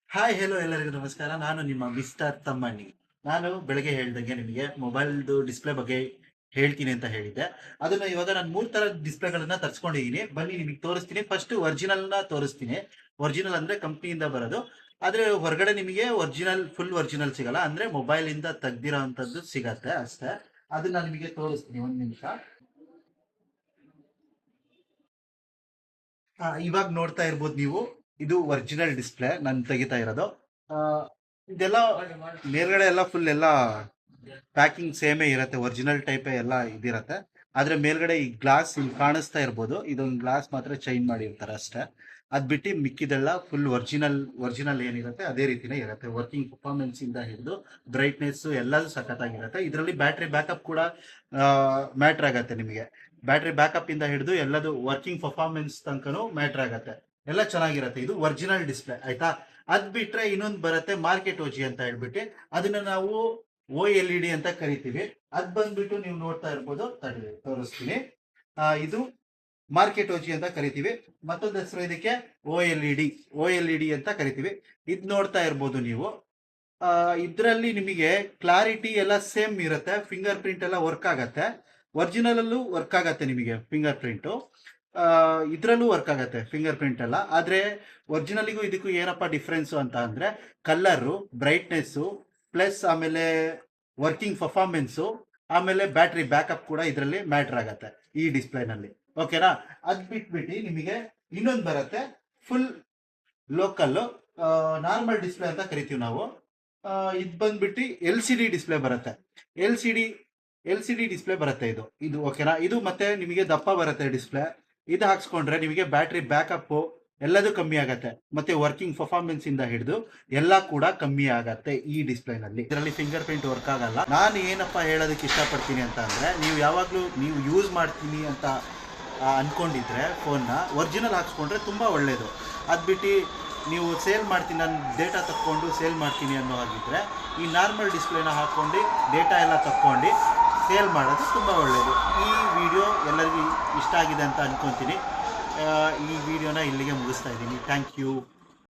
Hi hello ಎಲ್ಲರಿಗೂ ನಮಸ್ಕಾರ. ನಾನು ನಿಮ್ಮ ಮಿಸ್ಟರ್ ತಮ್ಮಣ್ಣಿ. ನಾನು ಬೆಳಗ್ಗೆ ಹೇಳ್ದಂಗೆ ನಿಮಗೆ ಮೊಬೈಲ್ದು ಡಿಸ್ಪ್ಲೇ ಬಗ್ಗೆ ಹೇಳ್ತೀನಿ ಅಂತ ಹೇಳಿದ್ದೆ. ಅದನ್ನ ಇವಾಗ ನಾನು 3 ಥರದ ಡಿಸ್ಪ್ಲೇಗಳನ್ನ ತರಿಸ್ಕೊಂಡಿದ್ದೀನಿ. ಬನ್ನಿ ನಿಮಗೆ ತೋರಿಸ್ತೀನಿ. ಫಸ್ಟ್ ಒರಿಜಿನಲ್‌ನ ತೋರಿಸ್ತೀನಿ. ಒರಿಜಿನಲ್ ಅಂದ್ರೆ ಕಂಪ್ನಿಯಿಂದ ಬರೋದು. ಆದ್ರೆ ಹೊರಗಡೆ ನಿಮಗೆ ಫುಲ್ ಒರಿಜಿನಲ್ ಸಿಗಲ್ಲ. ಅಂದ್ರೆ ಮೊಬೈಲಿಂದ ತೆಗ್ದಿರೋ ಅಂಥದ್ದು ಸಿಗತ್ತೆ ಅಷ್ಟೇ. ಅದನ್ನ ನಿಮಗೆ ತೋರಿಸ್ತೀನಿ, ಒಂದು ನಿಮಿಷ. ಇವಾಗ ನೋಡ್ತಾ ಇರ್ಬೋದು ನೀವು. ಇದು ಒರಿಜಿನಲ್ ಡಿಸ್ಪ್ಲೇ ನಾನು ತೆಗಿತಾ ಇರೋದು. ಆ, ಇದೆಲ್ಲ ಮೇಲ್ಗಡೆ ಎಲ್ಲ ಫುಲ್ ಎಲ್ಲ ಪ್ಯಾಕಿಂಗ್ ಸೇಮೇ ಇರುತ್ತೆ, ಒರಿಜಿನಲ್ ಟೈಪೇ ಎಲ್ಲ ಇದಿರತ್ತೆ. ಆದ್ರೆ ಮೇಲ್ಗಡೆ ಈ ಗ್ಲಾಸ್ ಇಲ್ಲಿ ಕಾಣಿಸ್ತಾ ಇರ್ಬೋದು, ಇದೊಂದು ಗ್ಲಾಸ್ ಮಾತ್ರ ಚೇಂಜ್ ಮಾಡಿರ್ತಾರೆ ಅಷ್ಟೇ. ಅದ್ ಬಿಟ್ಟು ಮಿಕ್ಕಿದೆಲ್ಲ ಫುಲ್ ಒರಿಜಿನಲ್ ಒರಿಜಿನಲ್ ಏನಿರುತ್ತೆ ಅದೇ ರೀತಿನೇ ಇರುತ್ತೆ. ವರ್ಕಿಂಗ್ ಪರ್ಫಾರ್ಮೆನ್ಸ್ ಇಂದ ಹಿಡಿದು ಬ್ರೈಟ್ನೆಸ್ ಎಲ್ಲದೂ ಸಖತ್ತಾಗಿರುತ್ತೆ. ಇದರಲ್ಲಿ ಬ್ಯಾಟ್ರಿ ಬ್ಯಾಕಪ್ ಕೂಡ ಮ್ಯಾಟ್ರ್ ಆಗತ್ತೆ ನಿಮಗೆ. ಬ್ಯಾಟ್ರಿ ಬ್ಯಾಕಪ್ ಇಂದ ಹಿಡಿದು ಎಲ್ಲದು ವರ್ಕಿಂಗ್ ಪರ್ಫಾರ್ಮೆನ್ಸ್ ತನಕನೂ ಮ್ಯಾಟ್ರ್ ಆಗತ್ತೆ. ಎಲ್ಲ ಚೆನ್ನಾಗಿರುತ್ತೆ. ಇದು ಒರಿಜಿನಲ್ ಡಿಸ್ಪ್ಲೇ ಆಯ್ತಾ. ಅದ್ ಬಿಟ್ರೆ ಇನ್ನೊಂದು ಬರುತ್ತೆ ಮಾರ್ಕೆಟ್ ಓಜಿ ಅಂತ ಹೇಳ್ಬಿಟ್ಟು. ಅದನ್ನ ನಾವು OLED ಅಂತ ಕರಿತೀವಿ. ಅದ್ ಬಂದ್ಬಿಟ್ಟು ನೀವು ನೋಡ್ತಾ ಇರ್ಬೋದು, ತಡಿ ತೋರಿಸ್ತೀನಿ. ಇದು ಮಾರ್ಕೆಟ್ ಓಜಿ ಅಂತ ಕರಿತೀವಿ. ಮತ್ತೊಂದು ಹೆಸರು ಇದಕ್ಕೆ OLED ಅಂತ ಕರಿತೀವಿ. ಇದ್ ನೋಡ್ತಾ ಇರ್ಬೋದು ನೀವು. ಇದರಲ್ಲಿ ನಿಮಗೆ ಕ್ಲಾರಿಟಿ ಎಲ್ಲ ಸೇಮ್ ಇರುತ್ತೆ. ಫಿಂಗರ್ ಪ್ರಿಂಟ್ ಎಲ್ಲ ವರ್ಕ್ ಆಗತ್ತೆ. ಒರಿಜಿನಲ್ ಅಲ್ಲೂ ವರ್ಕ್ ಆಗತ್ತೆ ನಿಮಗೆ ಫಿಂಗರ್ ಪ್ರಿಂಟು. ಇದ್ರಲ್ಲೂ ವರ್ಕ್ ಆಗತ್ತೆ ಫಿಂಗರ್ ಪ್ರಿಂಟ್ ಎಲ್ಲ. ಆದ್ರೆ ಒರಿಜಿನಲ್ಗೂ ಇದಕ್ಕೂ ಏನಪ್ಪಾ ಡಿಫ್ರೆನ್ಸು ಅಂತ ಅಂದ್ರೆ ಕಲರು, ಬ್ರೈಟ್ನೆಸ್ಸು, ಪ್ಲಸ್ ಆಮೇಲೆ ವರ್ಕಿಂಗ್ ಪರ್ಫಾರ್ಮೆನ್ಸು, ಆಮೇಲೆ ಬ್ಯಾಟ್ರಿ ಬ್ಯಾಕಪ್ ಕೂಡ ಇದರಲ್ಲಿ ಮ್ಯಾಟ್ರ್ ಆಗತ್ತೆ ಈ ಡಿಸ್ಪ್ಲೇನಲ್ಲಿ. ಓಕೆನಾ. ಅದ್ ಬಿಟ್ಬಿಟ್ಟು ನಿಮಗೆ ಇನ್ನೊಂದು ಬರುತ್ತೆ, ಫುಲ್ ಲೋಕಲ್ ನಾರ್ಮಲ್ ಡಿಸ್ಪ್ಲೇ ಅಂತ ಕರಿತೀವಿ ನಾವು. ಇದು ಬಂದ್ಬಿಟ್ಟು LCD ಡಿಸ್ಪ್ಲೇ ಬರುತ್ತೆ. ಎಲ್ ಸಿ ಡಿ ಡಿಸ್ಪ್ಲೇ ಬರುತ್ತೆ ಇದು. ಓಕೆನಾ. ಇದು ಮತ್ತೆ ನಿಮಗೆ ದಪ್ಪ ಬರುತ್ತೆ ಡಿಸ್ಪ್ಲೇ. ಇದು ಹಾಕ್ಸ್ಕೊಂಡ್ರೆ ನಿಮಗೆ ಬ್ಯಾಟ್ರಿ ಬ್ಯಾಕಪ್ ಎಲ್ಲದೂ ಕಮ್ಮಿ ಆಗತ್ತೆ, ಮತ್ತೆ ವರ್ಕಿಂಗ್ ಪರ್ಫಾರ್ಮೆನ್ಸ್ ಇಂದ ಹಿಡಿದು ಎಲ್ಲ ಕೂಡ ಕಮ್ಮಿ ಆಗತ್ತೆ ಈ ಡಿಸ್ಪ್ಲೇನಲ್ಲಿ. ಇದರಲ್ಲಿ ಫಿಂಗರ್ ಪ್ರಿಂಟ್ ವರ್ಕ್ ಆಗಲ್ಲ. ನಾನು ಏನಪ್ಪಾ ಹೇಳೋದಕ್ಕೆ ಇಷ್ಟಪಡ್ತೀನಿ ಅಂತ ಅಂದ್ರೆ, ನೀವು ಯಾವಾಗಲೂ ನೀವು ಯೂಸ್ ಮಾಡ್ತೀನಿ ಅಂತ ಅನ್ಕೊಂಡಿದ್ರೆ ಫೋನ್ನ ಒರಿಜಿನಲ್ ಹಾಕ್ಸ್ಕೊಂಡ್ರೆ ತುಂಬಾ ಒಳ್ಳೇದು. ಅದ್ಬಿಟ್ಟು ನೀವು ಸೇಲ್ ಮಾಡ್ತೀನಿ, ನಾನು ಡೇಟಾ ತಕ್ಕೊಂಡು ಸೇಲ್ ಮಾಡ್ತೀನಿ ಅನ್ನೋ ಹಾಗಿದ್ರೆ ಈ ನಾರ್ಮಲ್ ಡಿಸ್ಪ್ಲೇನ ಹಾಕ್ಕೊಂಡು ಡೇಟಾ ಎಲ್ಲ ತಕ್ಕೊಂಡು ಸೇಲ್ ಮಾಡೋದು ತುಂಬ ಒಳ್ಳೆಯದು. ಈ ವಿಡಿಯೋ ಎಲ್ಲರಿಗೂ ಇಷ್ಟ ಆಗಿದೆ ಅಂತ ಅನ್ಕೊತೀನಿ. ಈ ವಿಡಿಯೋನ ಇಲ್ಲಿಗೆ ಮುಗಿಸ್ತಾ ಇದ್ದೀನಿ. Thank you.